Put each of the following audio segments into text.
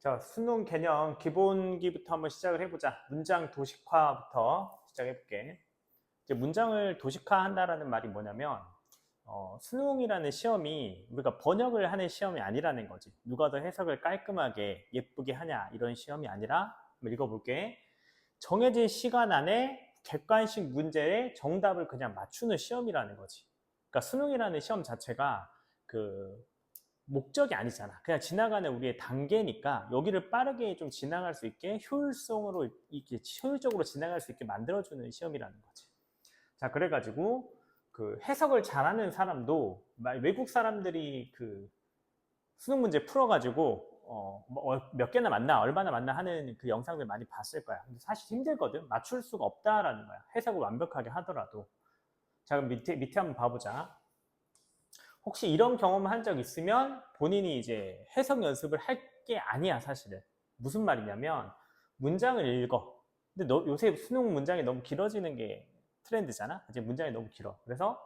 자, 수능 개념 기본기부터 한번 시작을 해보자. 문장 도식화부터 시작해볼게. 이제 문장을 도식화한다라는 말이 뭐냐면 수능이라는 시험이 우리가 번역을 하는 시험이 아니라는 거지. 누가 더 해석을 깔끔하게 예쁘게 하냐 이런 시험이 아니라 한번 읽어볼게. 정해진 시간 안에 객관식 문제의 정답을 그냥 맞추는 시험이라는 거지. 그러니까 수능이라는 시험 자체가 그 목적이 아니잖아. 그냥 지나가는 우리의 단계니까 여기를 빠르게 좀 지나갈 수 있게 효율성으로 이렇게 효율적으로 지나갈 수 있게 만들어주는 시험이라는 거지. 자, 그래가지고 그 해석을 잘하는 사람도 외국 사람들이 그 수능 문제 풀어가지고 몇 개나 맞나 얼마나 맞나 하는 그 영상들 많이 봤을 거야. 근데 사실 힘들거든. 맞출 수가 없다라는 거야. 해석을 완벽하게 하더라도. 자, 그럼 밑에 한번 봐보자. 혹시 이런 경험을 한 적 있으면 본인이 이제 해석 연습을 할 게 아니야, 사실은. 무슨 말이냐면 문장을 읽어. 근데 요새 수능 문장이 너무 길어지는 게 트렌드잖아. 이제 문장이 너무 길어. 그래서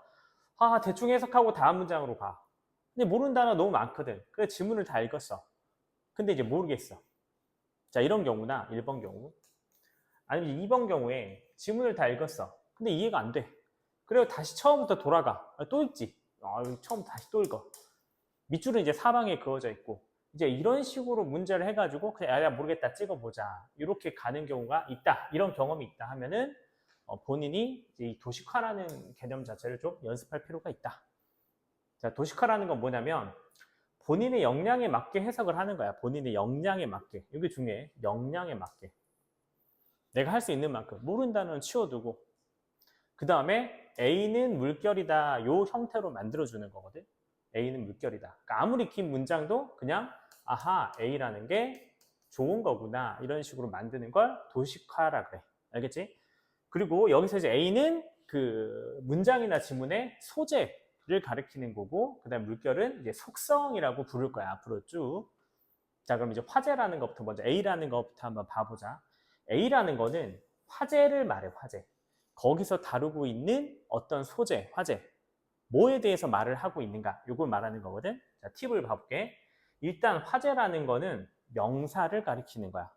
대충 해석하고 다음 문장으로 가. 근데 모르는 단어 너무 많거든. 그래서 지문을 다 읽었어. 근데 이제 모르겠어. 자, 이런 경우나 1번 경우. 아니면 2번 경우에 지문을 다 읽었어. 근데 이해가 안 돼. 그리고 다시 처음부터 돌아가. 또 읽지. 처음 다시 또 읽어. 밑줄은 이제 사방에 그어져 있고 이제 이런 식으로 문제를 해가지고 그냥 야 모르겠다 찍어보자 이렇게 가는 경우가 있다. 이런 경험이 있다 하면은 본인이 이제 이 도식화라는 개념 자체를 좀 연습할 필요가 있다. 자, 도식화라는 건 뭐냐면 본인의 역량에 맞게 해석을 하는 거야. 본인의 역량에 맞게. 이게 중요해. 역량에 맞게. 내가 할 수 있는 만큼 모르는 단어는 치워두고 그 다음에 A는 물결이다 요 형태로 만들어주는 거거든. A는 물결이다. 그러니까 아무리 긴 문장도 그냥 아하 A라는 게 좋은 거구나 이런 식으로 만드는 걸 도식화라 그래. 알겠지? 그리고 여기서 이제 A는 그 문장이나 지문의 소재를 가리키는 거고 그 다음 물결은 이제 속성이라고 부를 거야. 앞으로 쭉. 자, 그럼 이제 화제라는 것부터 먼저 A라는 것부터 한번 봐보자. A라는 거는 화제를 말해, 화제. 거기서 다루고 있는 어떤 소재, 화제. 뭐에 대해서 말을 하고 있는가? 이걸 말하는 거거든. 자, 팁을 봐볼게. 일단 화제라는 거는 명사를 가리키는 거야.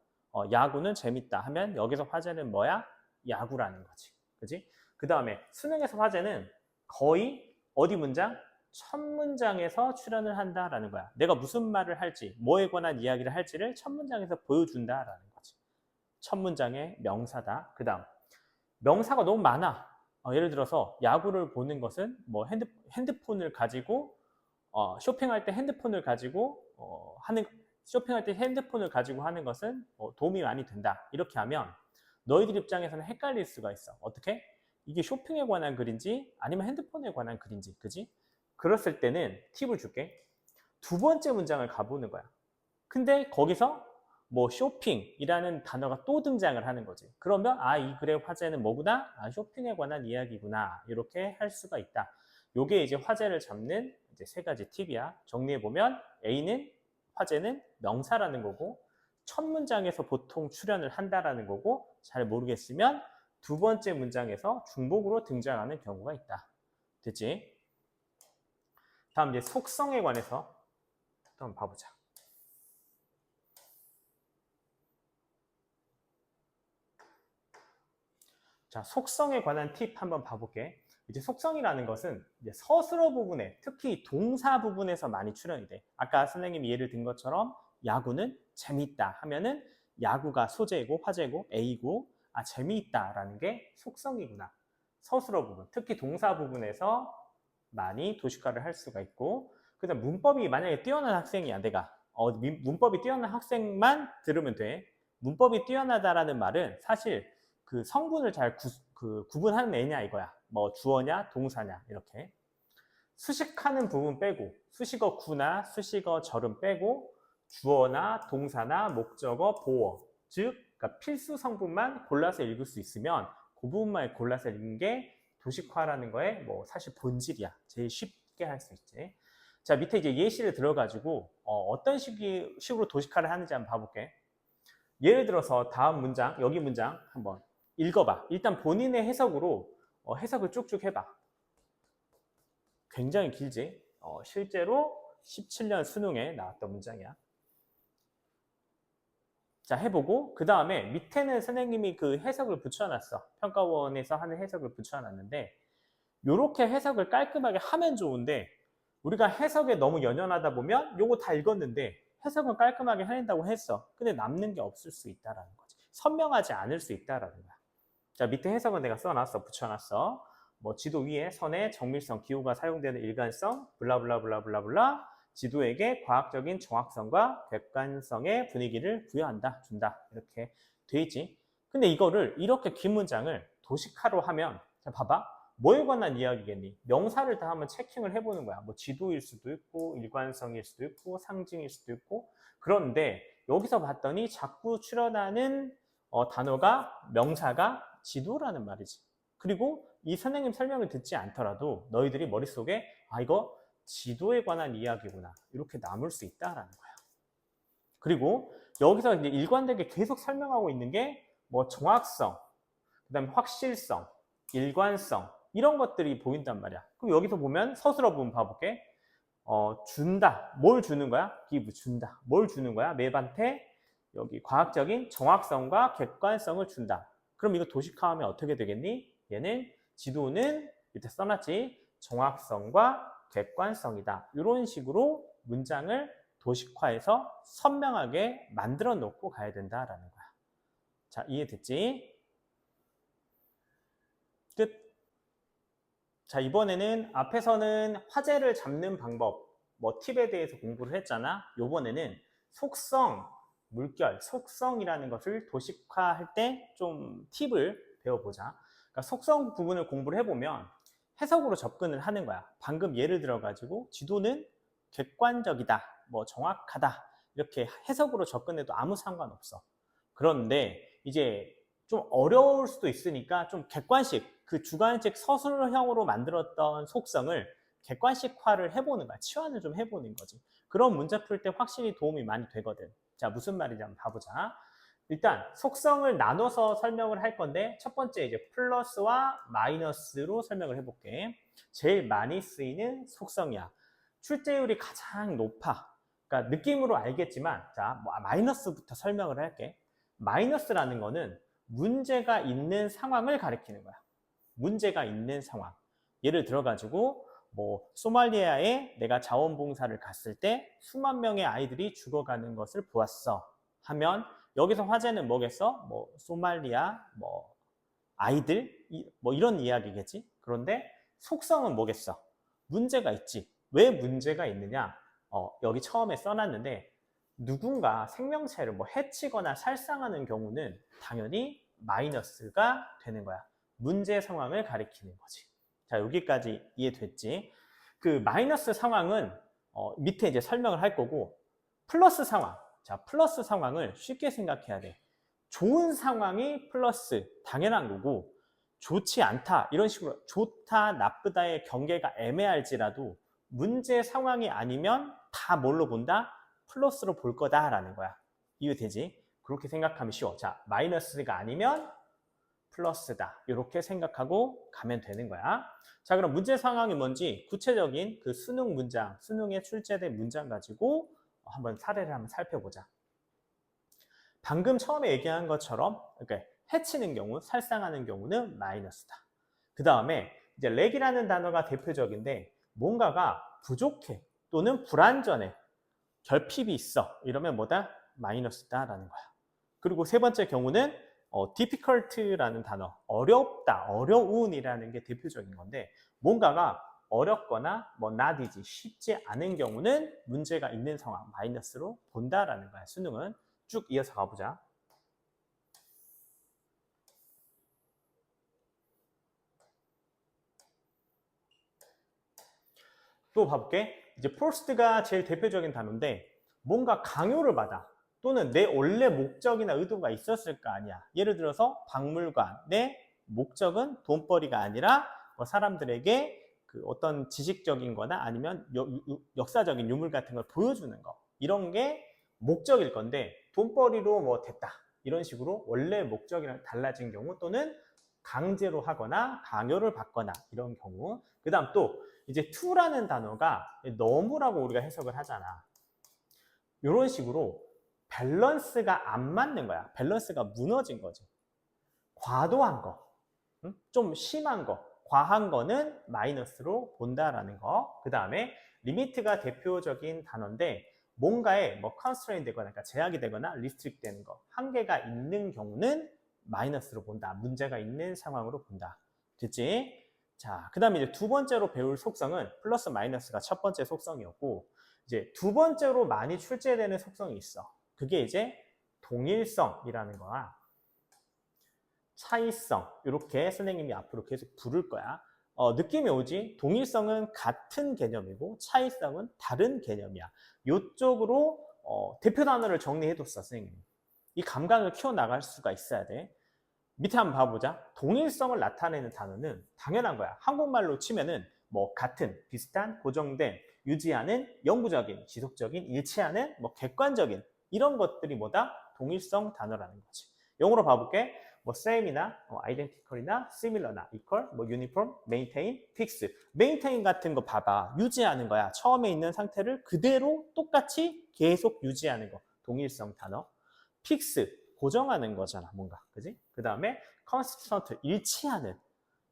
야구는 재밌다 하면 여기서 화제는 뭐야? 야구라는 거지. 그지? 그 다음에 수능에서 화제는 거의 어디 문장? 첫 문장에서 출연을 한다라는 거야. 내가 무슨 말을 할지, 뭐에 관한 이야기를 할지를 첫 문장에서 보여준다라는 거지. 첫 문장의 명사다. 그 다음 명사가 너무 많아. 예를 들어서 야구를 보는 것은 뭐 핸드폰을 가지고 쇼핑할 때 핸드폰을 가지고 하는 쇼핑할 때 핸드폰을 가지고 하는 것은 도움이 많이 된다. 이렇게 하면 너희들 입장에서는 헷갈릴 수가 있어. 어떻게? 이게 쇼핑에 관한 글인지 아니면 핸드폰에 관한 글인지, 그지? 그랬을 때는 팁을 줄게. 두 번째 문장을 가보는 거야. 근데 거기서 뭐 쇼핑이라는 단어가 또 등장을 하는 거지. 그러면 이 글의 화제는 뭐구나? 쇼핑에 관한 이야기구나. 이렇게 할 수가 있다. 요게 이제 화제를 잡는 이제 세 가지 팁이야. 정리해 보면 A는 화제는 명사라는 거고 첫 문장에서 보통 출연을 한다라는 거고 잘 모르겠으면 두 번째 문장에서 중복으로 등장하는 경우가 있다. 됐지? 다음 이제 속성에 관해서 또 한번 봐보자. 자, 속성에 관한 팁 한번 봐볼게. 이제 속성이라는 것은 이제 서술어 부분에, 특히 동사 부분에서 많이 출연이 돼. 아까 선생님이 예를 든 것처럼 야구는 재미있다 하면은 야구가 소재이고 화제고 A고 재미있다라는 게 속성이구나. 서술어 부분, 특히 동사 부분에서 많이 도식화를 할 수가 있고 그다음 문법이 만약에 뛰어난 학생이야, 내가. 문법이 뛰어난 학생만 들으면 돼. 문법이 뛰어나다라는 말은 사실 그 성분을 잘 구분하는 애냐 이거야. 뭐 주어냐 동사냐 이렇게. 수식하는 부분 빼고 수식어 구나 수식어 절음 빼고 주어나 동사나 목적어 보어 즉 그러니까 필수 성분만 골라서 읽을 수 있으면 그 부분만 골라서 읽는 게 도식화라는 거에 뭐 사실 본질이야. 제일 쉽게 할 수 있지. 자, 밑에 이제 예시를 들어가지고 어떤 식으로 도식화를 하는지 한번 봐볼게. 예를 들어서 다음 문장, 여기 문장 한번 읽어봐. 일단 본인의 해석으로 해석을 쭉쭉 해봐. 굉장히 길지? 실제로 17년 수능에 나왔던 문장이야. 자, 해보고 그 다음에 밑에는 선생님이 그 해석을 붙여놨어. 평가원에서 하는 해석을 붙여놨는데 요렇게 해석을 깔끔하게 하면 좋은데 우리가 해석에 너무 연연하다 보면 요거 다 읽었는데 해석은 깔끔하게 해낸다고 했어. 근데 남는 게 없을 수 있다라는 거지. 선명하지 않을 수 있다라는 거야. 자, 밑에 해석은 내가 써놨어. 붙여놨어. 뭐 지도 위에 선의 정밀성, 기호가 사용되는 일관성, 블라블라블라블라블라 지도에게 과학적인 정확성과 객관성의 분위기를 부여한다, 준다. 이렇게 돼 있지. 근데 이거를 이렇게 긴 문장을 도식화로 하면 자, 봐봐. 뭐에 관한 이야기겠니? 명사를 다 한번 체킹을 해보는 거야. 뭐 지도일 수도 있고 일관성일 수도 있고 상징일 수도 있고 그런데 여기서 봤더니 자꾸 출현하는 단어가 명사가 지도라는 말이지. 그리고 이 선생님 설명을 듣지 않더라도 너희들이 머릿속에 아 이거 지도에 관한 이야기구나 이렇게 남을 수 있다라는 거야. 그리고 여기서 이제 일관되게 계속 설명하고 있는 게 뭐 정확성, 그다음에 확실성, 일관성 이런 것들이 보인단 말이야. 그럼 여기서 보면 서술어 부분 봐볼게. 준다. 뭘 주는 거야? give 준다. 뭘 주는 거야? 맵한테 여기 과학적인 정확성과 객관성을 준다. 그럼 이거 도식화하면 어떻게 되겠니? 얘는 지도는 밑에 써놨지. 정확성과 객관성이다. 이런 식으로 문장을 도식화해서 선명하게 만들어 놓고 가야 된다라는 거야. 자, 이해됐지? 끝. 자, 이번에는 앞에서는 화제를 잡는 방법, 뭐 팁에 대해서 공부를 했잖아. 이번에는 속성, 물결, 속성이라는 것을 도식화할 때 좀 팁을 배워보자. 그러니까 속성 부분을 공부를 해보면 해석으로 접근을 하는 거야. 방금 예를 들어가지고 지도는 객관적이다, 뭐 정확하다 이렇게 해석으로 접근해도 아무 상관없어. 그런데 이제 좀 어려울 수도 있으니까 좀 객관식, 그 주관식 서술형으로 만들었던 속성을 객관식화를 해보는 거야. 치환을 좀 해보는 거지. 그런 문제 풀 때 확실히 도움이 많이 되거든. 자, 무슨 말인지 한번 봐보자. 일단 속성을 나눠서 설명을 할 건데 첫 번째 이제 플러스와 마이너스로 설명을 해볼게. 제일 많이 쓰이는 속성이야. 출제율이 가장 높아. 그러니까 느낌으로 알겠지만 자, 마이너스부터 설명을 할게. 마이너스라는 거는 문제가 있는 상황을 가리키는 거야. 문제가 있는 상황. 예를 들어가지고 뭐 소말리아에 내가 자원봉사를 갔을 때 수만 명의 아이들이 죽어가는 것을 보았어 하면 여기서 화제는 뭐겠어? 뭐 소말리아 뭐 아이들 뭐 이런 이야기겠지. 그런데 속성은 뭐겠어? 문제가 있지. 왜 문제가 있느냐? 여기 처음에 써놨는데 누군가 생명체를 뭐 해치거나 살상하는 경우는 당연히 마이너스가 되는 거야. 문제 상황을 가리키는 거지. 자, 여기까지 이해됐지? 그 마이너스 상황은 밑에 이제 설명을 할 거고 플러스 상황. 자, 플러스 상황을 쉽게 생각해야 돼. 좋은 상황이 플러스 당연한 거고 좋지 않다 이런 식으로 좋다 나쁘다의 경계가 애매할지라도 문제 상황이 아니면 다 뭘로 본다? 플러스로 볼 거다라는 거야. 이해되지? 그렇게 생각하면 쉬워. 자, 마이너스가 아니면 플러스다. 이렇게 생각하고 가면 되는 거야. 자, 그럼 문제 상황이 뭔지 구체적인 그 수능 문장, 수능에 출제된 문장 가지고 한번 사례를 한번 살펴보자. 방금 처음에 얘기한 것처럼 이렇게 해치는 경우, 살상하는 경우는 마이너스다. 그 다음에 이제 렉이라는 단어가 대표적인데 뭔가가 부족해 또는 불완전해. 결핍이 있어. 이러면 뭐다? 마이너스다라는 거야. 그리고 세 번째 경우는 difficult라는 단어, 어렵다, 어려운이라는 게 대표적인 건데 뭔가가 어렵거나 뭐 not easy, 쉽지 않은 경우는 문제가 있는 상황, 마이너스로 본다라는 거야. 수능은 쭉 이어서 가보자. 또 봐볼게. 이제 forced가 제일 대표적인 단어인데 뭔가 강요를 받아 또는 내 원래 목적이나 의도가 있었을 거 아니야. 예를 들어서 박물관의 목적은 돈벌이가 아니라 뭐 사람들에게 그 어떤 지식적인 거나 아니면 역사적인 유물 같은 걸 보여주는 거 이런 게 목적일 건데 돈벌이로 뭐 됐다 이런 식으로 원래 목적이랑 달라진 경우 또는 강제로 하거나 강요를 받거나 이런 경우. 그 다음 또 이제 to라는 단어가 너무라고 우리가 해석을 하잖아. 이런 식으로 밸런스가 안 맞는 거야. 밸런스가 무너진 거지. 과도한 거, 좀 심한 거, 과한 거는 마이너스로 본다라는 거. 그 다음에 리미트가 대표적인 단어인데 뭔가에 뭐 컨스트레인 되거나 그러니까 제약이 되거나 리스트릭 되는 거, 한계가 있는 경우는 마이너스로 본다. 문제가 있는 상황으로 본다. 됐지? 자, 그 다음에 이제 두 번째로 배울 속성은 플러스 마이너스가 첫 번째 속성이었고 이제 두 번째로 많이 출제되는 속성이 있어. 그게 이제 동일성이라는 거야. 차이성, 이렇게 선생님이 앞으로 계속 부를 거야. 느낌이 오지? 동일성은 같은 개념이고 차이성은 다른 개념이야. 이쪽으로 대표 단어를 정리해뒀어, 선생님이. 이 감각을 키워나갈 수가 있어야 돼. 밑에 한번 봐보자. 동일성을 나타내는 단어는 당연한 거야. 한국말로 치면은 뭐 같은, 비슷한, 고정된, 유지하는, 영구적인, 지속적인, 일치하는, 뭐 객관적인 이런 것들이 뭐다? 동일성 단어라는 거지. 영어로 봐볼게. 뭐 same이나 identical이나 similar나 equal, 뭐 uniform, maintain, fix. maintain 같은 거 봐봐. 유지하는 거야. 처음에 있는 상태를 그대로 똑같이 계속 유지하는 거. 동일성 단어. fix, 고정하는 거잖아, 뭔가. 그지? 그 다음에 consistent, 일치하는.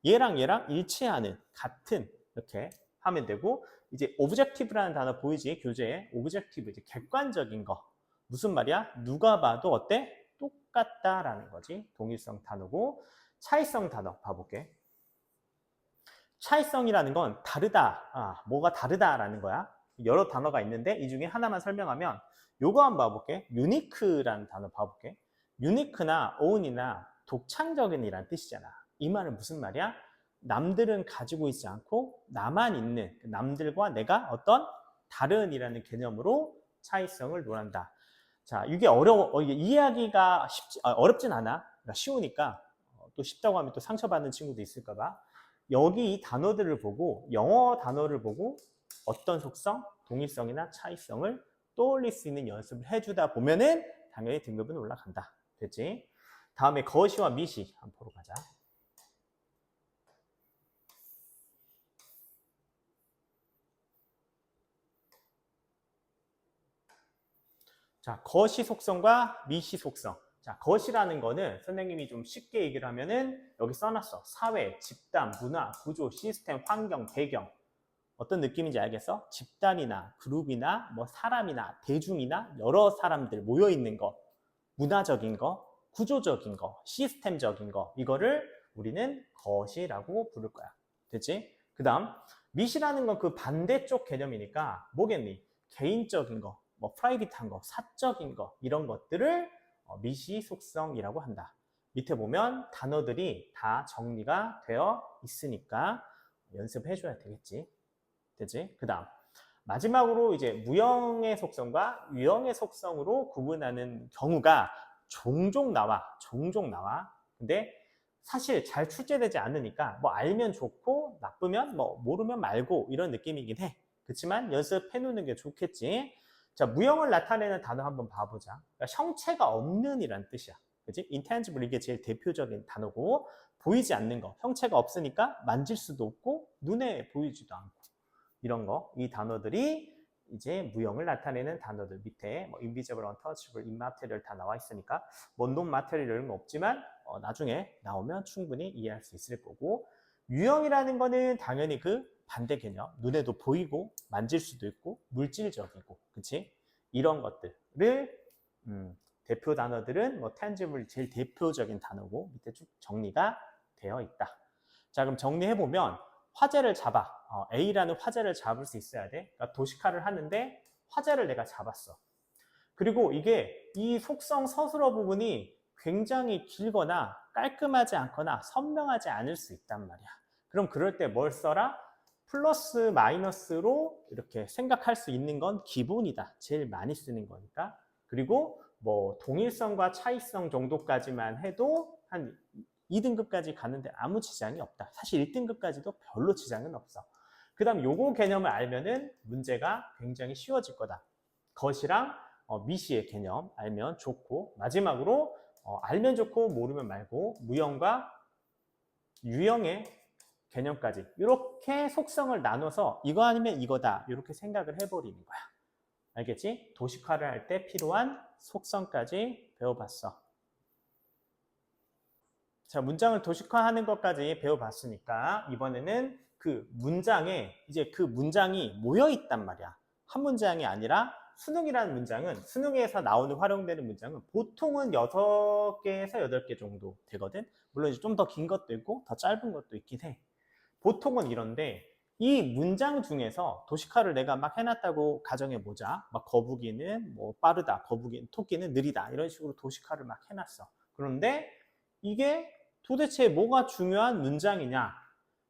얘랑 일치하는, 같은. 이렇게 하면 되고, 이제 objective라는 단어 보이지? 교재에. objective, 이제 객관적인 거. 무슨 말이야? 누가 봐도 어때? 똑같다라는 거지. 동일성 단어고. 차이성 단어 봐볼게. 차이성이라는 건 다르다. 뭐가 다르다라는 거야. 여러 단어가 있는데 이 중에 하나만 설명하면 요거 한번 봐볼게. 유니크라는 단어 봐볼게. 유니크나 own이나 독창적인이란 뜻이잖아. 이 말은 무슨 말이야? 남들은 가지고 있지 않고 나만 있는, 남들과 내가 어떤 다른이라는 개념으로 차이성을 논한다. 자, 이게 이게 이해하기가 어렵진 않아. 그러니까 쉬우니까 또 쉽다고 하면 또 상처받는 친구도 있을까 봐. 여기 이 단어들을 보고 영어 단어를 보고 어떤 속성, 동일성이나 차이성을 떠올릴 수 있는 연습을 해주다 보면은 당연히 등급은 올라간다. 됐지? 다음에 거시와 미시 한번 보러 가자. 자, 거시 속성과 미시 속성. 자, 거시라는 거는 선생님이 좀 쉽게 얘기를 하면은 여기 써놨어. 사회, 집단, 문화, 구조, 시스템, 환경, 배경. 어떤 느낌인지 알겠어? 집단이나 그룹이나 뭐 사람이나 대중이나 여러 사람들 모여 있는 거, 문화적인 거, 구조적인 거, 시스템적인 거, 이거를 우리는 거시라고 부를 거야. 됐지? 그 다음 미시라는 건 그 반대쪽 개념이니까 뭐겠니? 개인적인 거, 뭐 프라이빗한 거, 사적인 거 이런 것들을 미시 속성이라고 한다. 밑에 보면 단어들이 다 정리가 되어 있으니까 연습해 줘야 되겠지. 되지? 그 다음 마지막으로 이제 무형의 속성과 유형의 속성으로 구분하는 경우가 종종 나와. 근데 사실 잘 출제되지 않으니까 뭐 알면 좋고 나쁘면 뭐 모르면 말고 이런 느낌이긴 해. 그렇지만 연습해 놓는 게 좋겠지. 자, 무형을 나타내는 단어 한번 봐보자. 그러니까 형체가 없는 이란 뜻이야. 그치? intangible 이게 제일 대표적인 단어고 보이지 않는 거. 형체가 없으니까 만질 수도 없고 눈에 보이지도 않고 이런 거. 이 단어들이 이제 무형을 나타내는 단어들 밑에 뭐 invisible, untouchable, immaterial 다 나와 있으니까 뭐 non-material은 없지만 나중에 나오면 충분히 이해할 수 있을 거고 유형이라는 거는 당연히 그 반대 개념, 눈에도 보이고 만질 수도 있고 물질적이고, 그치? 이런 것들을 대표 단어들은 뭐 tangible 제일 대표적인 단어고 밑에 쭉 정리가 되어 있다. 자, 그럼 정리해 보면 화제를 잡아. A라는 화제를 잡을 수 있어야 돼. 그러니까 도식화를 하는데 화제를 내가 잡았어. 그리고 이게 이 속성 서술어 부분이 굉장히 길거나 깔끔하지 않거나 선명하지 않을 수 있단 말이야. 그럼 그럴 때 뭘 써라? 플러스 마이너스로 이렇게 생각할 수 있는 건 기본이다. 제일 많이 쓰는 거니까. 그리고 뭐 동일성과 차이성 정도까지만 해도 한 2등급까지 가는데 아무 지장이 없다. 사실 1등급까지도 별로 지장은 없어. 그 다음 요거 개념을 알면은 문제가 굉장히 쉬워질 거다. 것이랑 미시의 개념 알면 좋고, 마지막으로 알면 좋고 모르면 말고 무형과 유형의 개념까지 이렇게 속성을 나눠서 이거 아니면 이거다 이렇게 생각을 해버리는 거야. 알겠지? 도식화를 할 때 필요한 속성까지 배워봤어. 자, 문장을 도식화하는 것까지 배워봤으니까 이번에는 그 문장에 이제 그 문장이 모여 있단 말이야. 한 문장이 아니라 수능이라는 문장은 수능에서 나오는 활용되는 문장은 보통은 6개에서 8개 정도 되거든. 물론 이제 좀 더 긴 것도 있고 더 짧은 것도 있긴 해. 보통은 이런데 이 문장 중에서 도식화를 내가 막 해놨다고 가정해보자. 막 거북이는 뭐 빠르다, 토끼는 느리다 이런 식으로 도식화를 막 해놨어. 그런데 이게 도대체 뭐가 중요한 문장이냐?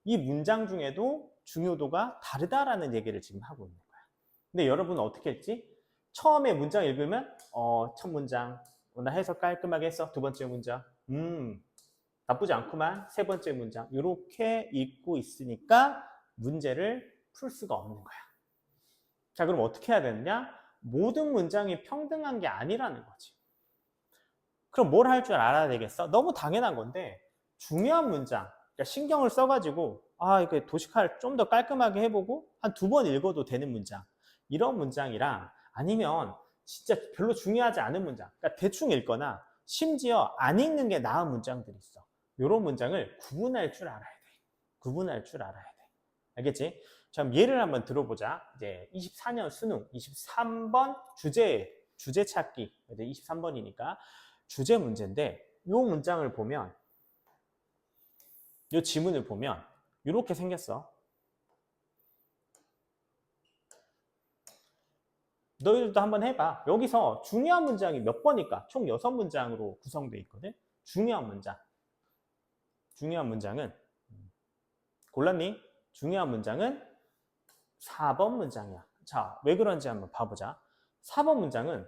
이 문장 중에도 중요도가 다르다라는 얘기를 지금 하고 있는 거야. 근데 여러분은 어떻게 했지? 처음에 문장 읽으면 첫 문장 나 해석 깔끔하게 했어. 두 번째 문장 나쁘지 않구만. 세 번째 문장 이렇게 읽고 있으니까 문제를 풀 수가 없는 거야. 자, 그럼 어떻게 해야 되느냐? 모든 문장이 평등한 게 아니라는 거지. 그럼 뭘 할 줄 알아야 되겠어? 너무 당연한 건데 중요한 문장, 그러니까 신경을 써가지고 이거 도식화를 좀 더 깔끔하게 해보고 한 2번 읽어도 되는 문장, 이런 문장이랑 아니면 진짜 별로 중요하지 않은 문장, 그러니까 대충 읽거나 심지어 안 읽는 게 나은 문장들이 있어. 이런 문장을 구분할 줄 알아야 돼. 구분할 줄 알아야 돼. 알겠지? 자, 그럼 예를 한번 들어보자. 이제 24년 수능 23번 주제 찾기. 이제 23번이니까 주제 문제인데 이 문장을 보면 이 지문을 보면 이렇게 생겼어. 너희들도 한번 해봐. 여기서 중요한 문장이 몇 번일까? 총 6문장으로 구성되어 있거든. 중요한 문장. 중요한 문장은 골랐니? 중요한 문장은 4번 문장이야. 자, 왜 그런지 한번 봐보자. 4번 문장은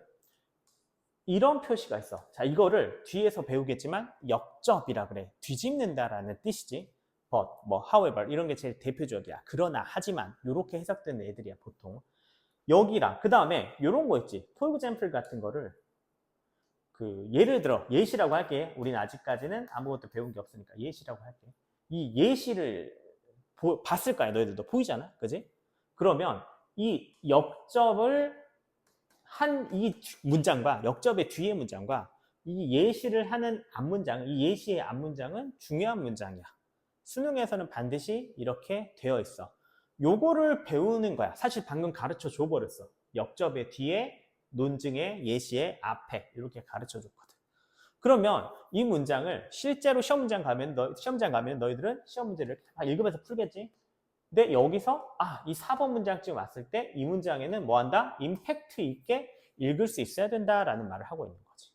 이런 표시가 있어. 자, 이거를 뒤에서 배우겠지만 역접이라 그래. 뒤집는다라는 뜻이지. but, 뭐 however 이런 게 제일 대표적이야. 그러나, 하지만 이렇게 해석되는 애들이야, 보통. 여기랑 그 다음에 이런 거 있지. for example 같은 거를 예를 들어 예시라고 할게. 우리는 아직까지는 아무것도 배운 게 없으니까 예시라고 할게. 이 예시를 봤을 거야. 너희들도 보이잖아, 그지? 그러면 이 역접을 한 이 문장과 역접의 뒤의 문장과 이 예시를 하는 앞문장, 이 예시의 앞문장은 중요한 문장이야. 수능에서는 반드시 이렇게 되어 있어. 요거를 배우는 거야. 사실 방금 가르쳐 줘버렸어. 역접의 뒤에, 논증의 예시의 앞에 이렇게 가르쳐 줬거든. 그러면 이 문장을 실제로 시험 문장 가면 너희들은 시험 문제를 다 읽으면서 풀겠지? 근데 여기서 이 4번 문장쯤 왔을 때 이 문장에는 뭐 한다? 임팩트 있게 읽을 수 있어야 된다라는 말을 하고 있는 거지.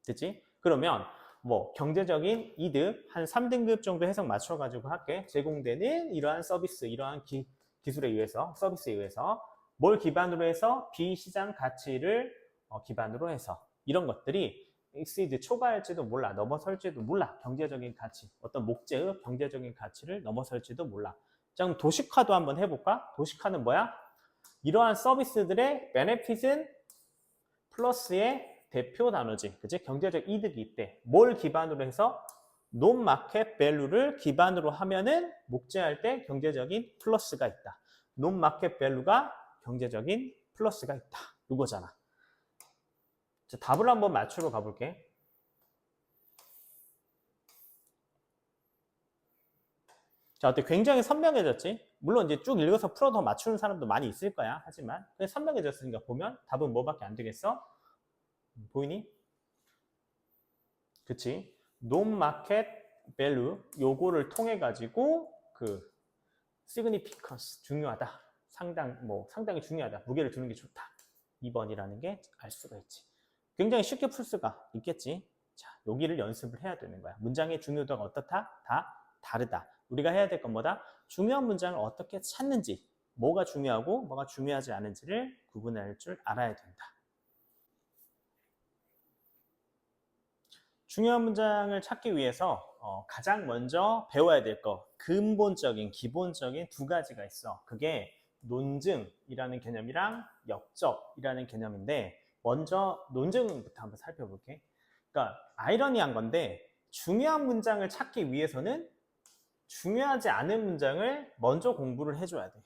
됐지? 그러면 뭐 경제적인 이득 한 3등급 정도 해석 맞춰가지고 할게. 제공되는 이러한 서비스, 이러한 기술에 의해서, 서비스에 의해서 뭘 기반으로 해서 비시장 가치를 기반으로 해서 이런 것들이 exceed 초과할지도 몰라, 넘어설지도 몰라. 경제적인 가치, 어떤 목재의 경제적인 가치를 넘어설지도 몰라. 자, 그럼 도식화도 한번 해볼까? 도식화는 뭐야? 이러한 서비스들의 베네핏은 플러스의 대표 단어지. 그치? 경제적 이득이 있대. 뭘 기반으로 해서? 논마켓 밸류를 기반으로 하면은 목재할 때 경제적인 플러스가 있다. 논마켓 밸류가 경제적인 플러스가 있다. 이거잖아. 자, 답을 한번 맞추러 가볼게. 자, 어때? 굉장히 선명해졌지? 물론 이제 쭉 읽어서 풀어 더 맞추는 사람도 많이 있을 거야. 하지만 선명해졌으니까 보면 답은 뭐밖에 안 되겠어? 보이니? 그치? 논마켓 밸류 요거를 통해 가지고 significance 중요하다. 상당히 중요하다. 무게를 두는 게 좋다. 2번이라는 게 알 수가 있지. 굉장히 쉽게 풀 수가 있겠지. 자, 여기를 연습을 해야 되는 거야. 문장의 중요도가 어떻다? 다 다르다. 우리가 해야 될 건 뭐다? 중요한 문장을 어떻게 찾는지, 뭐가 중요하고 뭐가 중요하지 않은지를 구분할 줄 알아야 된다. 중요한 문장을 찾기 위해서 가장 먼저 배워야 될 거, 근본적인, 기본적인 2가지가 있어. 그게 논증이라는 개념이랑 역접이라는 개념인데, 먼저 논증부터 한번 살펴볼게. 그러니까 아이러니한 건데, 중요한 문장을 찾기 위해서는 중요하지 않은 문장을 먼저 공부를 해줘야 돼.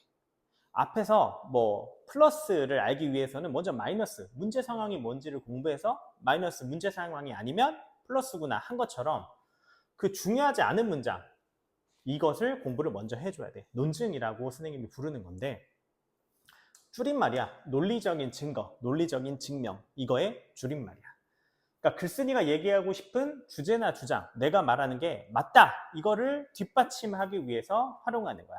앞에서 뭐 플러스를 알기 위해서는 먼저 마이너스, 문제 상황이 뭔지를 공부해서 마이너스 문제 상황이 아니면 플러스구나 한 것처럼 그 중요하지 않은 문장, 이것을 공부를 먼저 해줘야 돼. 논증이라고 선생님이 부르는 건데, 줄임말이야. 논리적인 증거, 논리적인 증명, 이거의 줄임말이야. 그러니까 글쓴이가 얘기하고 싶은 주제나 주장, 내가 말하는 게 맞다, 이거를 뒷받침하기 위해서 활용하는 거야.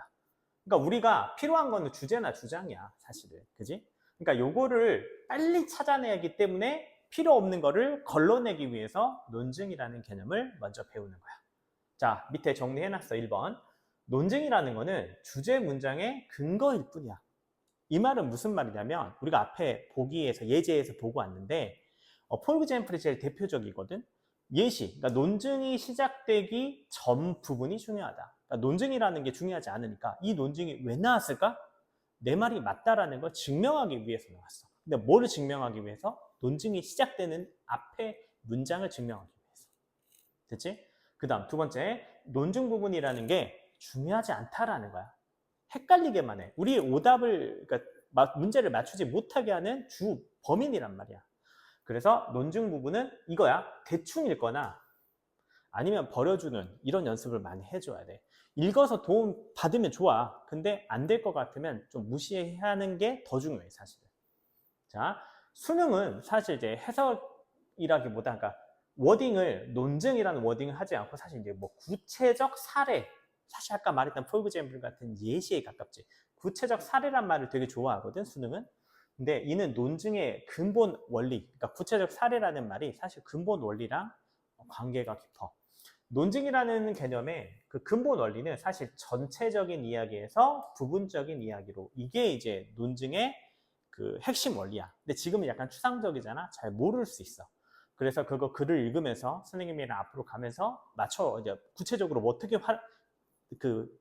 그러니까 우리가 필요한 거는 주제나 주장이야, 사실은. 그지? 그러니까 요거를 빨리 찾아내기 때문에 필요 없는 거를 걸러내기 위해서 논증이라는 개념을 먼저 배우는 거야. 자, 밑에 정리해놨어. 1번. 논증이라는 거는 주제 문장의 근거일 뿐이야. 이 말은 무슨 말이냐면, 우리가 앞에 보기에서, 예제에서 보고 왔는데, 폴그젠플이 제일 대표적이거든. 예시, 그러니까 논증이 시작되기 전 부분이 중요하다. 그러니까 논증이라는 게 중요하지 않으니까 이 논증이 왜 나왔을까? 내 말이 맞다라는 걸 증명하기 위해서 나왔어. 근데 뭐를 증명하기 위해서? 논증이 시작되는 앞에 문장을 증명하기 위해서. 됐지? 그 다음 두 번째, 논증 부분이라는 게 중요하지 않다라는 거야. 헷갈리게만 해. 우리 오답을, 그러니까 문제를 맞추지 못하게 하는 주 범인이란 말이야. 그래서 논증 부분은 이거야. 대충 읽거나 아니면 버려주는 이런 연습을 많이 해줘야 돼. 읽어서 도움 받으면 좋아. 근데 안 될 것 같으면 좀 무시하는 게 더 중요해, 사실은. 자, 수능은 사실 이제 해석이라기보다, 그러니까 워딩을, 논증이라는 워딩을 하지 않고 사실 이제 뭐 구체적 사례, 사실 아까 말했던 폴그젠플 같은 예시에 가깝지. 구체적 사례란 말을 되게 좋아하거든, 수능은. 근데 이는 논증의 근본 원리, 그러니까 구체적 사례라는 말이 사실 근본 원리랑 관계가 깊어. 논증이라는 개념의 그 근본 원리는 사실 전체적인 이야기에서 부분적인 이야기로, 이게 이제 논증의 그 핵심 원리야. 근데 지금은 약간 추상적이잖아. 잘 모를 수 있어. 그래서 그거 글을 읽으면서 선생님이랑 앞으로 가면서 맞춰 이제 구체적으로 뭐 어떻게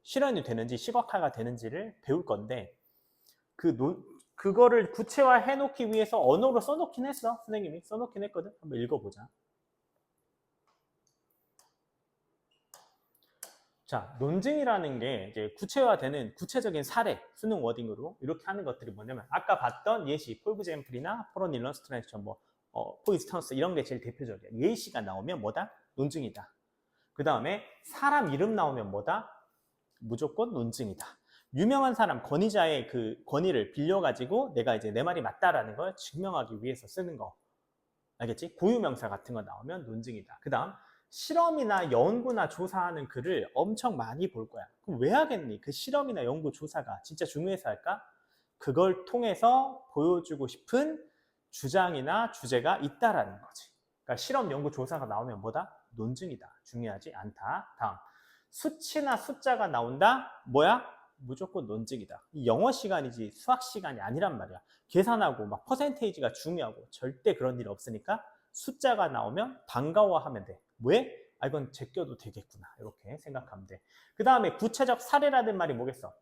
실현이 되는지, 시각화가 되는지를 배울 건데, 그거를 구체화해 놓기 위해서 언어로 써놓긴 했어. 선생님이 써놓긴 했거든. 한번 읽어보자. 자, 논증이라는 게 이제 구체화되는 구체적인 사례, 수능 워딩으로 이렇게 하는 것들이 뭐냐면, 아까 봤던 예시, 폴그젠플이나 포런 일러스트레이션, 포인스턴스 이런 게 제일 대표적이야. 예시가 나오면 뭐다? 논증이다. 그 다음에 사람 이름 나오면 뭐다? 무조건 논증이다. 유명한 사람, 권위자의 그 권위를 빌려가지고 내가 이제 내 말이 맞다라는 걸 증명하기 위해서 쓰는 거. 알겠지? 고유명사 같은 거 나오면 논증이다. 그 다음, 실험이나 연구나 조사하는 글을 엄청 많이 볼 거야. 그럼 왜 하겠니? 그 실험이나 연구 조사가 진짜 중요해서 할까? 그걸 통해서 보여주고 싶은 주장이나 주제가 있다라는 거지. 그러니까 실험, 연구, 조사가 나오면 뭐다? 논증이다. 중요하지 않다. 다음, 수치나 숫자가 나온다? 뭐야? 무조건 논증이다. 이 영어 시간이지 수학 시간이 아니란 말이야. 계산하고 막 퍼센테이지가 중요하고 절대 그런 일 없으니까 숫자가 나오면 반가워하면 돼. 왜? 아, 이건 제껴도 되겠구나. 이렇게 생각하면 돼. 그 다음에 구체적 사례라는 말이 뭐겠어?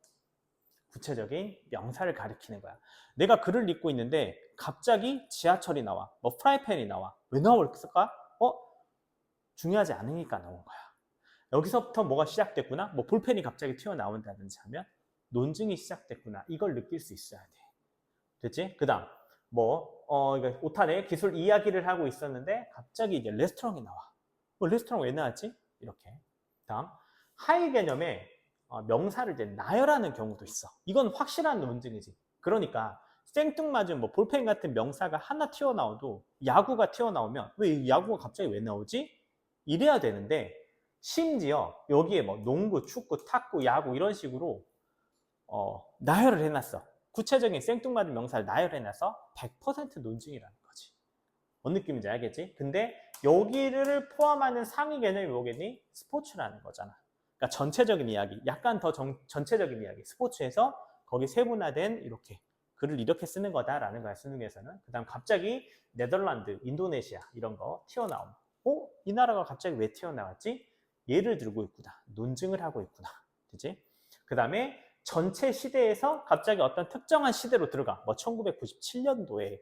구체적인 명사를 가리키는 거야. 내가 글을 읽고 있는데 갑자기 지하철이 나와. 뭐 프라이팬이 나와. 왜 나올까? 중요하지 않으니까 나온 거야. 여기서부터 뭐가 시작됐구나? 뭐 볼펜이 갑자기 튀어나온다든지 하면 논증이 시작됐구나. 이걸 느낄 수 있어야 돼. 됐지? 그 다음, 오탄의 기술 이야기를 하고 있었는데 갑자기 이제 레스토랑이 나와. 레스토랑 왜 나왔지? 이렇게. 다음, 하위 개념에 명사를 이제 나열하는 경우도 있어. 이건 확실한 논증이지. 그러니까 생뚱맞은 뭐 볼펜 같은 명사가 하나 튀어나와도 야구가 튀어나오면 왜 야구가 갑자기 왜 나오지? 이래야 되는데, 심지어 여기에 뭐 농구, 축구, 탁구, 야구 이런 식으로 나열을 해놨어. 구체적인 생뚱맞은 명사를 나열해놔서 100% 논증이라는 거지. 뭔 느낌인지 알겠지? 근데 여기를 포함하는 상위 개념이 뭐겠니? 스포츠라는 거잖아. 그러니까 전체적인 이야기, 약간 더 전체적인 이야기, 스포츠에서 거기 세분화된 이렇게 글을 이렇게 쓰는 거다라는 거야, 수능에서는. 그 다음 갑자기 네덜란드, 인도네시아 이런 거 튀어나옴. 이 나라가 갑자기 왜 튀어나왔지? 예를 들고 있구나. 논증을 하고 있구나. 그치? 그 다음에 전체 시대에서 갑자기 어떤 특정한 시대로 들어가. 1997년도에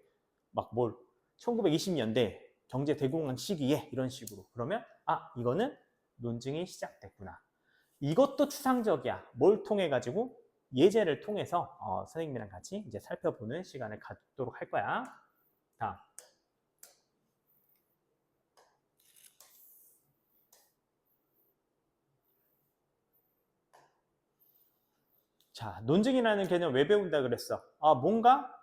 1920년대 경제 대공황 시기에 이런 식으로. 그러면 이거는 논증이 시작됐구나. 이것도 추상적이야. 뭘 통해 가지고? 예제를 통해서 선생님이랑 같이 이제 살펴보는 시간을 갖도록 할 거야. 자, 논증이라는 개념 왜 배운다 그랬어? 뭔가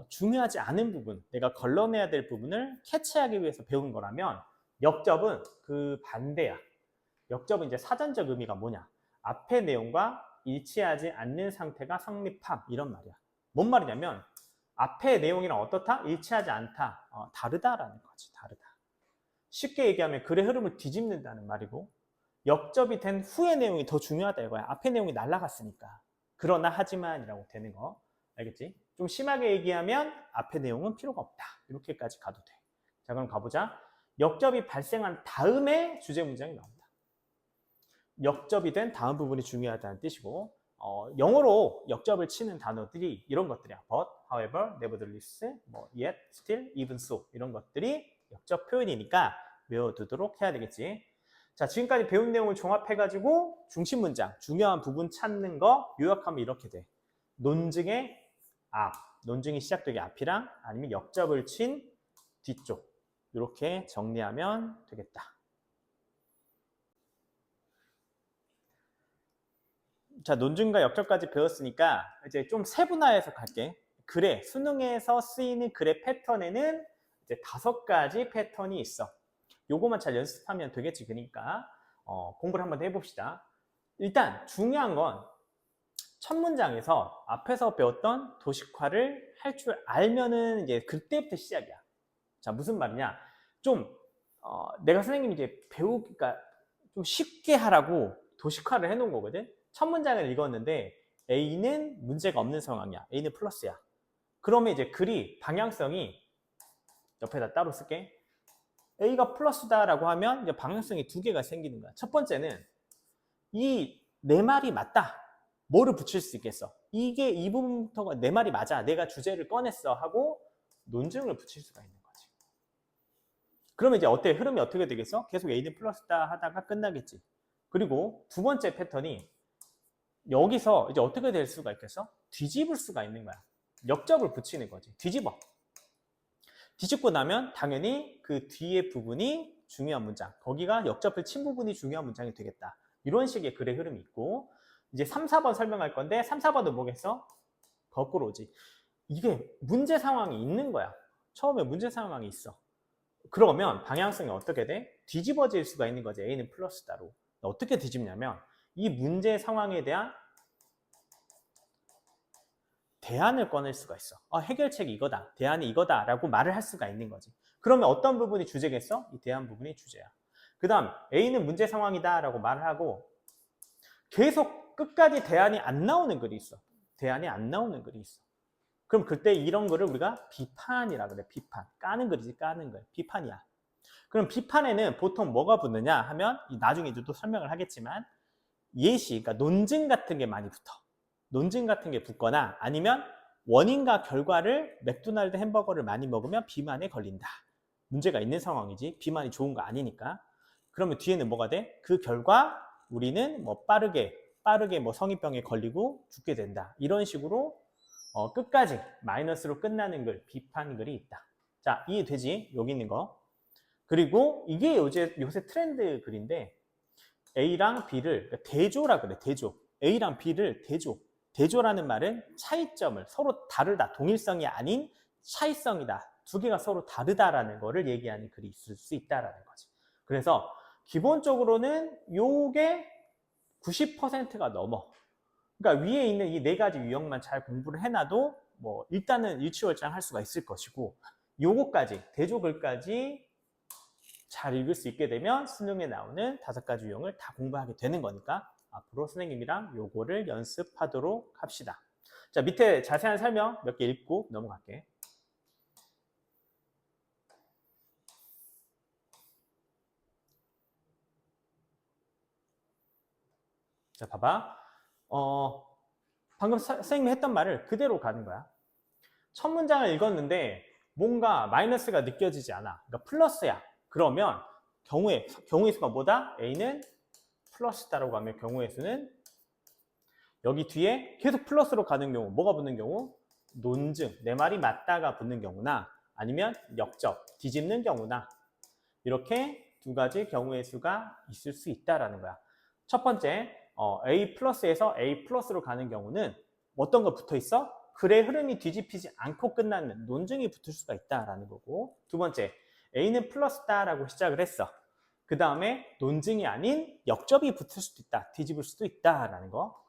중요하지 않은 부분, 내가 걸러내야 될 부분을 캐치하기 위해서 배운 거라면 역접은 그 반대야. 역접은 이제 사전적 의미가 뭐냐? 앞의 내용과 일치하지 않는 상태가 성립함, 이런 말이야. 뭔 말이냐면 앞의 내용이랑 어떻다? 일치하지 않다. 다르다라는 거지. 다르다. 쉽게 얘기하면 글의 흐름을 뒤집는다는 말이고, 역접이 된 후의 내용이 더 중요하다 이거야. 앞의 내용이 날아갔으니까. 그러나 하지만이라고 되는 거. 알겠지? 좀 심하게 얘기하면 앞의 내용은 필요가 없다. 이렇게까지 가도 돼. 자, 그럼 가보자. 역접이 발생한 다음에 주제 문장이 나온다. 역접이 된 다음 부분이 중요하다는 뜻이고, 영어로 역접을 치는 단어들이 이런 것들이야. But, however, nevertheless, yet, still, even so 이런 것들이 역접 표현이니까 외워두도록 해야 되겠지. 자, 지금까지 배운 내용을 종합해가지고 중심 문장, 중요한 부분 찾는 거 요약하면 이렇게 돼. 논증의 앞, 논증이 시작되기 앞이랑 아니면 역접을 친 뒤쪽 이렇게 정리하면 되겠다. 자, 논증과 역접까지 배웠으니까 이제 좀 세분화해서 갈게. 글에, 수능에서 쓰이는 글의 패턴에는 이제 5가지 패턴이 있어. 요거만 잘 연습하면 되겠지. 그러니까 공부를 한번 해봅시다. 일단 중요한 건 첫 문장에서 앞에서 배웠던 도식화를 할 줄 알면은 이제 그때부터 시작이야. 자, 무슨 말이냐? 좀 내가 선생님이 이제 배우기가 좀 쉽게 하라고 도식화를 해놓은 거거든. 첫 문장을 읽었는데 A는 문제가 없는 상황이야. A는 플러스야. 그러면 이제 글이 방향성이 옆에다 따로 쓸게. A가 플러스다라고 하면 이제 방향성이 2개가 생기는 거야. 첫 번째는 이 내 말이 맞다. 뭐를 붙일 수 있겠어? 이게 이 부분부터가 내 말이 맞아. 내가 주제를 꺼냈어 하고 논증을 붙일 수가 있는 거지. 그러면 이제 어때? 흐름이 어떻게 되겠어? 계속 A는 플러스다 하다가 끝나겠지. 그리고 두 번째 패턴이 여기서 이제 어떻게 될 수가 있겠어? 뒤집을 수가 있는 거야. 역접을 붙이는 거지. 뒤집어. 뒤집고 나면 당연히 그 뒤에 부분이 중요한 문장, 거기가 역접을 친 부분이 중요한 문장이 되겠다. 이런 식의 글의 흐름이 있고, 이제 3, 4번 설명할 건데 3, 4번은 뭐겠어? 거꾸로지. 이게 문제 상황이 있는 거야. 처음에 문제 상황이 있어. 그러면 방향성이 어떻게 돼? 뒤집어질 수가 있는 거지. A는 플러스다로. 어떻게 뒤집냐면 이 문제 상황에 대한 대안을 꺼낼 수가 있어. 해결책이 이거다. 대안이 이거다. 라고 말을 할 수가 있는 거지. 그러면 어떤 부분이 주제겠어? 이 대안 부분이 주제야. 그 다음 A는 문제 상황이다 라고 말을 하고 계속 끝까지 대안이 안 나오는 글이 있어. 대안이 안 나오는 글이 있어. 그럼 그때 이런 글을 우리가 비판이라 그래. 비판. 까는 글이지. 까는 글. 비판이야. 그럼 비판에는 보통 뭐가 붙느냐 하면 나중에 또 설명을 하겠지만 예시, 그러니까 논증 같은 게 많이 붙어. 논증 같은 게 붙거나 아니면 원인과 결과를 맥도날드 햄버거를 많이 먹으면 비만에 걸린다. 문제가 있는 상황이지. 비만이 좋은 거 아니니까. 그러면 뒤에는 뭐가 돼? 그 결과 우리는 빠르게 성인병에 걸리고 죽게 된다. 이런 식으로 끝까지 마이너스로 끝나는 글, 비판 글이 있다. 자, 이해되지? 여기 있는 거. 그리고 이게 요새 트렌드 글인데 A랑 B를 대조라 그래. 대조. A랑 B를 대조. 대조라는 말은 차이점을 서로 다르다. 동일성이 아닌 차이성이다. 2개가 서로 다르다라는 거를 얘기하는 글이 있을 수 있다라는 거지. 그래서 기본적으로는 요게 90%가 넘어. 그러니까 위에 있는 이 4가지 유형만 잘 공부를 해놔도 일단은 일취월장 할 수가 있을 것이고, 요거까지 대조글까지 잘 읽을 수 있게 되면 수능에 나오는 5가지 유형을 다 공부하게 되는 거니까 앞으로 선생님이랑 요거를 연습하도록 합시다. 자, 밑에 자세한 설명 몇 개 읽고 넘어갈게. 자, 봐봐. 방금 선생님이 했던 말을 그대로 가는 거야. 첫 문장을 읽었는데 뭔가 마이너스가 느껴지지 않아. 그러니까 플러스야. 그러면 경우의 수가 뭐다? A는 플러스다라고 하면 경우의 수는 여기 뒤에 계속 플러스로 가는 경우, 뭐가 붙는 경우? 논증, 내 말이 맞다가 붙는 경우나 아니면 역접, 뒤집는 경우나 이렇게 두 가지 경우의 수가 있을 수 있다라는 거야. 첫 번째, A 플러스에서 A 플러스로 가는 경우는 어떤 거 붙어 있어? 글의 흐름이 뒤집히지 않고 끝나는 논증이 붙을 수가 있다라는 거고, 두 번째, A는 플러스다라고 시작을 했어. 그 다음에 논증이 아닌 역접이 붙을 수도 있다, 뒤집을 수도 있다라는 거.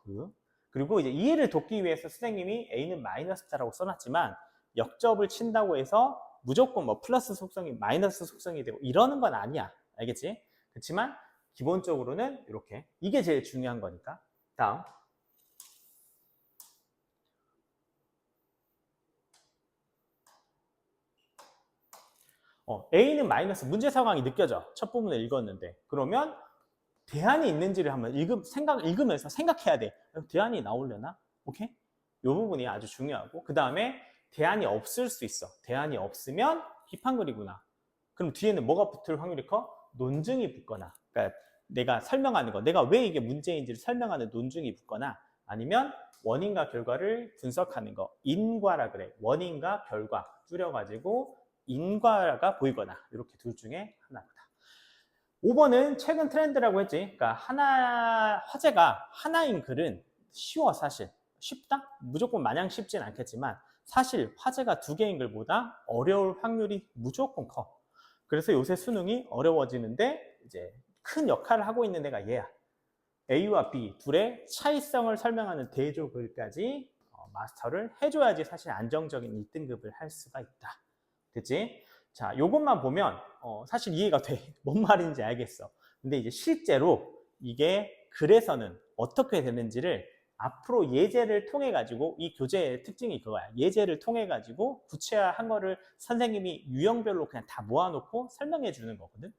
그리고 이제 이해를 돕기 위해서 선생님이 A는 마이너스다라고 써놨지만 역접을 친다고 해서 무조건 뭐 플러스 속성이 마이너스 속성이 되고 이러는 건 아니야. 알겠지? 그렇지만 기본적으로는 이렇게, 이게 제일 중요한 거니까. 다음. A는 마이너스, 문제 상황이 느껴져. 첫 부분을 읽었는데. 그러면 대안이 있는지를 한번 읽으면서 생각해야 돼. 대안이 나오려나? 오케이? 이 부분이 아주 중요하고, 그 다음에 대안이 없을 수 있어. 대안이 없으면 힙한글이구나. 그럼 뒤에는 뭐가 붙을 확률이 커? 논증이 붙거나, 그러니까 내가 설명하는 거, 내가 왜 이게 문제인지를 설명하는 논증이 붙거나, 아니면 원인과 결과를 분석하는 거, 인과라 그래. 원인과 결과 줄여가지고 인과가 보이거나, 이렇게 둘 중에 하나보다. 5번은 최근 트렌드라고 했지. 그러니까 화제가 하나인 글은 쉬워. 사실 쉽다? 무조건 마냥 쉽진 않겠지만 사실 화제가 두 개인 글보다 어려울 확률이 무조건 커. 그래서 요새 수능이 어려워지는데 이제 큰 역할을 하고 있는 애가 얘야. A와 B 둘의 차이성을 설명하는 대조글까지 마스터를 해줘야지 사실 안정적인 1등급을 할 수가 있다. 됐지? 자, 요것만 보면 사실 이해가 돼. 뭔 말인지 알겠어. 근데 이제 실제로 이게 글에서는 어떻게 되는지를 앞으로 예제를 통해 가지고, 이 교재의 특징이 그거야. 예제를 통해 가지고 구체화한 거를 선생님이 유형별로 그냥 다 모아놓고 설명해 주는 거거든.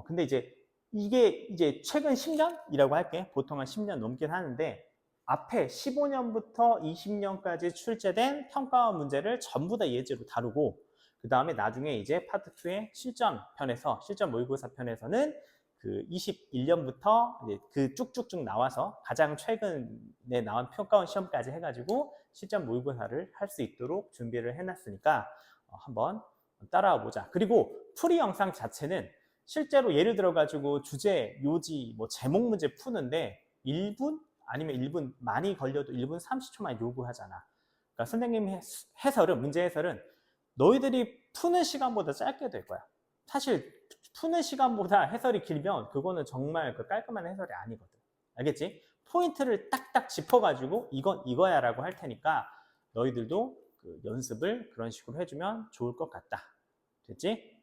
근데 이제 이게 이제 최근 10년이라고 할게. 보통 한 10년 넘긴 하는데 앞에 15년부터 20년까지 출제된 평가원 문제를 전부 다 예제로 다루고, 그 다음에 나중에 이제 파트 2의 실전 편에서, 실전 모의고사 편에서는 그 21년부터 이제 그 쭉쭉쭉 나와서 가장 최근에 나온 평가원 시험까지 해가지고 실전 모의고사를 할 수 있도록 준비를 해놨으니까 한번 따라와 보자. 그리고 풀이 영상 자체는 실제로 예를 들어가지고 주제, 요지, 뭐 제목 문제 푸는데 1분 아니면 1분 많이 걸려도 1분 30초만 요구하잖아. 그러니까 선생님 해설은, 문제 해설은 너희들이 푸는 시간보다 짧게 될 거야. 사실 푸는 시간보다 해설이 길면 그거는 정말 그 깔끔한 해설이 아니거든. 알겠지? 포인트를 딱딱 짚어가지고 이건 이거야 라고 할 테니까 너희들도 그 연습을 그런 식으로 해주면 좋을 것 같다. 됐지?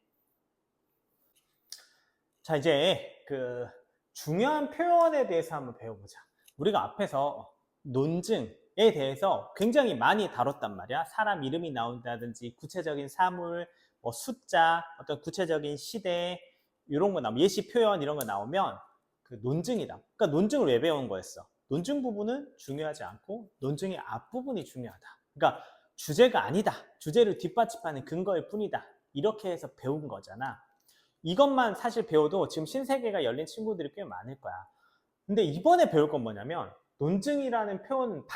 자, 이제 그 중요한 표현에 대해서 한번 배워보자. 우리가 앞에서 논증에 대해서 굉장히 많이 다뤘단 말이야. 사람 이름이 나온다든지 구체적인 사물, 뭐 숫자, 어떤 구체적인 시대, 이런 거 나오면, 예시 표현 이런 거 나오면 그 논증이다. 그러니까 논증을 왜 배운 거였어? 논증 부분은 중요하지 않고 논증의 앞부분이 중요하다. 그러니까 주제가 아니다. 주제를 뒷받침하는 근거일 뿐이다. 이렇게 해서 배운 거잖아. 이것만 사실 배워도 지금 신세계가 열린 친구들이 꽤 많을 거야. 근데 이번에 배울 건 뭐냐면 논증이라는 표현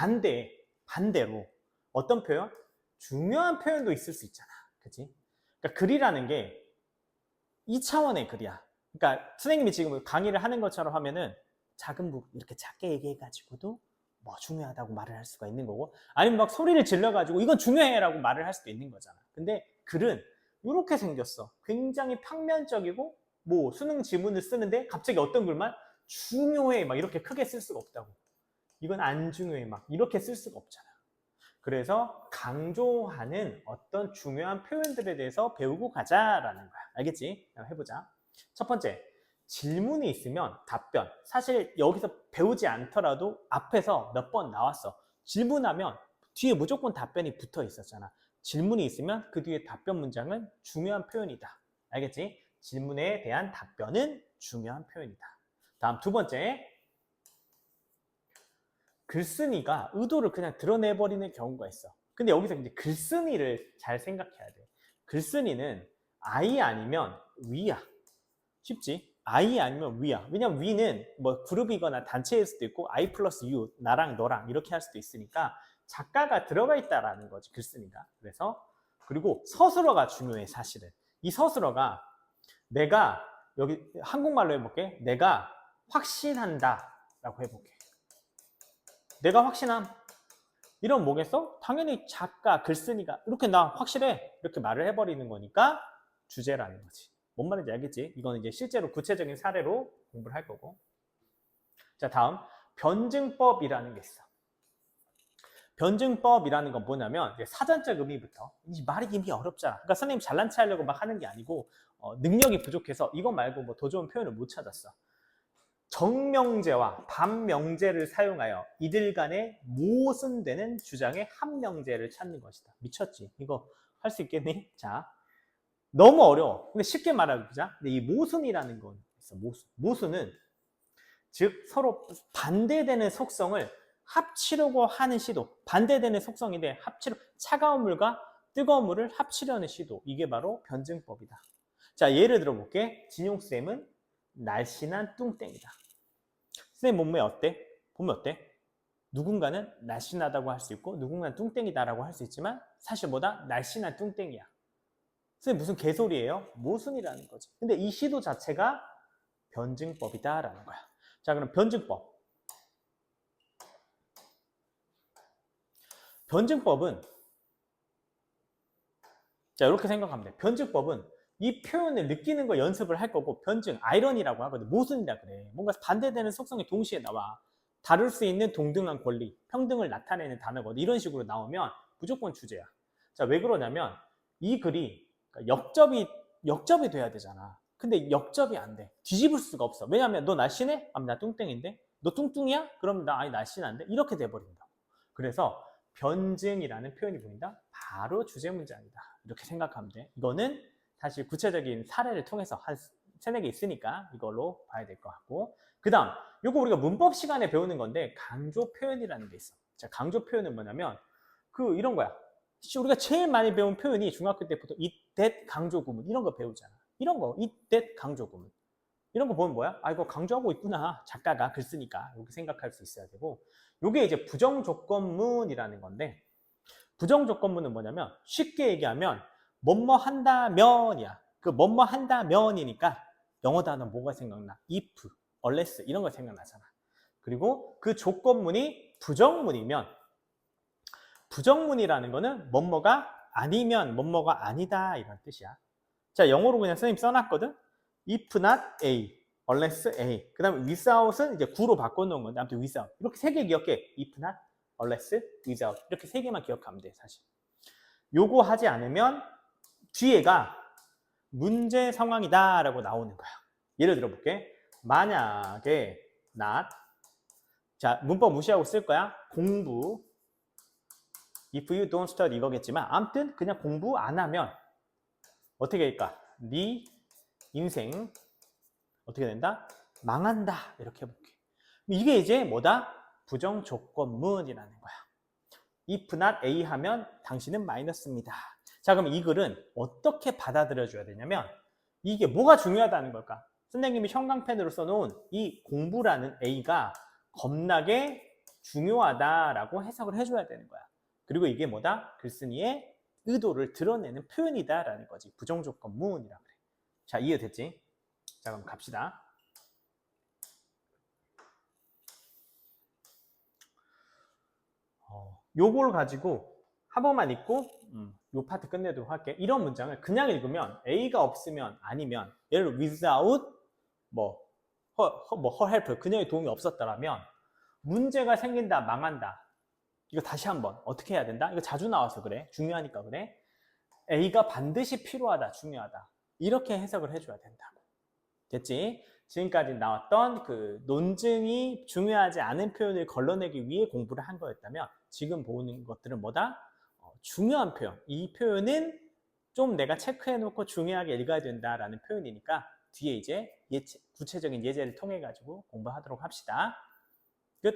반대로 어떤 표현? 중요한 표현도 있을 수 있잖아. 그치? 그러니까 글이라는 게 2차원의 글이야. 그러니까 선생님이 지금 강의를 하는 것처럼 하면은 작은 부분 이렇게 작게 얘기해가지고도 뭐 중요하다고 말을 할 수가 있는 거고, 아니면 막 소리를 질러가지고 이건 중요해라고 말을 할 수도 있는 거잖아. 근데 글은 이렇게 생겼어. 굉장히 평면적이고, 뭐 수능 지문을 쓰는데 갑자기 어떤 글만 중요해 막 이렇게 크게 쓸 수가 없다고. 이건 안 중요해 막 이렇게 쓸 수가 없잖아. 그래서 강조하는 어떤 중요한 표현들에 대해서 배우고 가자라는 거야. 알겠지? 해보자. 첫 번째, 질문이 있으면 답변. 사실 여기서 배우지 않더라도 앞에서 몇 번 나왔어. 질문하면 뒤에 무조건 답변이 붙어 있었잖아. 질문이 있으면 그 뒤에 답변 문장은 중요한 표현이다. 알겠지? 질문에 대한 답변은 중요한 표현이다. 다음 두 번째, 글쓴이가 의도를 그냥 드러내버리는 경우가 있어. 근데 여기서 이제 글쓴이를 잘 생각해야 돼. 글쓴이는 I 아니면 위야. 쉽지? I 아니면 we야. 왜냐면 we는 뭐 그룹이거나 단체일 수도 있고 I 플러스 you, 나랑 너랑 이렇게 할 수도 있으니까 작가가 들어가 있다라는 거지, 글쓴이가. 그래서 그리고 서술어가 중요해, 사실은. 이 서술어가 내가 여기 한국말로 해볼게. 내가 확신한다 라고 해볼게. 내가 확신함. 이런 뭐겠어? 당연히 작가, 글쓴이가 이렇게 나 확실해 이렇게 말을 해버리는 거니까 주제라는 거지. 뭔 말인지 알겠지? 이거는 이제 실제로 구체적인 사례로 공부를 할 거고. 자, 다음 변증법이라는 게 있어. 변증법이라는 건 뭐냐면 사전적 의미부터, 이 말이 이미 어렵잖아. 그러니까 선생님 잘난 체 하려고 막 하는 게 아니고 능력이 부족해서 이것 말고 뭐 더 좋은 표현을 못 찾았어. 정명제와 반명제를 사용하여 이들 간에 모순되는 주장의 합명제를 찾는 것이다. 미쳤지? 이거 할 수 있겠니? 자, 너무 어려워. 근데 쉽게 말해보자. 근데 이 모순이라는 건 있어. 모순은 즉 서로 반대되는 속성을 합치려고 하는 시도. 반대되는 속성인데 차가운 물과 뜨거운 물을 합치려는 시도. 이게 바로 변증법이다. 자, 예를 들어볼게. 진용쌤은 날씬한 뚱땡이다. 선생님 몸매 어때? 보면 어때? 누군가는 날씬하다고 할 수 있고 누군가는 뚱땡이다라고 할 수 있지만 사실 뭐다? 날씬한 뚱땡이야. 선생님 무슨 개소리예요? 모순이라는 거지. 근데 이 시도 자체가 변증법이다라는 거야. 자, 그럼 변증법. 변증법은 자, 이렇게 생각하면 돼. 변증법은 이 표현을 느끼는 거 연습을 할 거고, 변증, 아이러니라고 하거든. 모순이라 그래. 뭔가 반대되는 속성이 동시에 나와. 다룰 수 있는 동등한 권리, 평등을 나타내는 단어거든. 이런 식으로 나오면 무조건 주제야. 자, 왜 그러냐면 이 글이 역접이 돼야 되잖아. 근데 역접이 안 돼. 뒤집을 수가 없어. 왜냐면 너 날씬해? 나 뚱땡인데. 너 뚱뚱이야? 그럼 나 아니 날씬한데? 이렇게 돼버린다. 그래서 변증이라는 표현이 보인다? 바로 주제 문장이다. 이렇게 생각하면 돼. 이거는 사실 구체적인 사례를 통해서 한 세네 개 있으니까 이걸로 봐야 될 것 같고. 그 다음, 이거 우리가 문법 시간에 배우는 건데 강조 표현이라는 게 있어. 자, 강조 표현은 뭐냐면 이런 거야. 우리가 제일 많이 배운 표현이 중학교 때부터 it, that 강조 구문 이런 거 배우잖아. 이런 거 it, that 강조 구문. 이런 거 보면 뭐야? 아, 이거 강조하고 있구나. 작가가 글 쓰니까. 이렇게 생각할 수 있어야 되고. 이게 이제 부정조건문이라는 건데, 부정조건문은 뭐냐면 쉽게 얘기하면 뭐뭐 한다면이야. 그 뭐뭐 한다면이니까 영어 단어 뭐가 생각나? if, unless 이런 거 생각나잖아. 그리고 그 조건문이 부정문이면 부정문이라는 거는 뭐뭐가 아니면 뭐뭐가 아니다 이런 뜻이야. 자, 영어로 그냥 선생님 써놨거든. if not A, unless A. 그 다음에 without은 이제 구로 바꿔놓은 건데 아무튼 without. 이렇게 세 개 기억해. if not, unless, without. 이렇게 세 개만 기억하면 돼, 사실. 요거 하지 않으면 뒤에가 문제 상황이다 라고 나오는 거야. 예를 들어볼게. 만약에 not, 자, 문법 무시하고 쓸 거야. 공부, if you don't study 이거겠지만 아무튼 그냥 공부 안 하면 어떻게 될까? 네 인생 어떻게 된다? 망한다. 이렇게 해볼게. 이게 이제 뭐다? 부정조건문이라는 거야. if not A 하면 당신은 마이너스입니다. 자, 그럼 이 글은 어떻게 받아들여줘야 되냐면 이게 뭐가 중요하다는 걸까? 선생님이 형광펜으로 써놓은 이 공부라는 A가 겁나게 중요하다라고 해석을 해줘야 되는 거야. 그리고 이게 뭐다? 글쓴이의 의도를 드러내는 표현이다라는 거지. 부정조건문이라고 그래. 자, 이해됐지? 자, 그럼 갑시다. 요걸 가지고 한 번만 읽고 요 파트 끝내도록 할게. 이런 문장을 그냥 읽으면 A가 없으면 아니면 예를 들어 without her help 그녀의 도움이 없었다라면 문제가 생긴다, 망한다. 이거 다시 한번 어떻게 해야 된다? 이거 자주 나와서 그래. 중요하니까 그래. A가 반드시 필요하다, 중요하다. 이렇게 해석을 해줘야 된다고. 됐지? 지금까지 나왔던 그 논증이 중요하지 않은 표현을 걸러내기 위해 공부를 한 거였다면 지금 보는 것들은 뭐다? 중요한 표현. 이 표현은 좀 내가 체크해놓고 중요하게 읽어야 된다라는 표현이니까 뒤에 이제 구체적인 예제를 통해 가지고 공부하도록 합시다. 끝.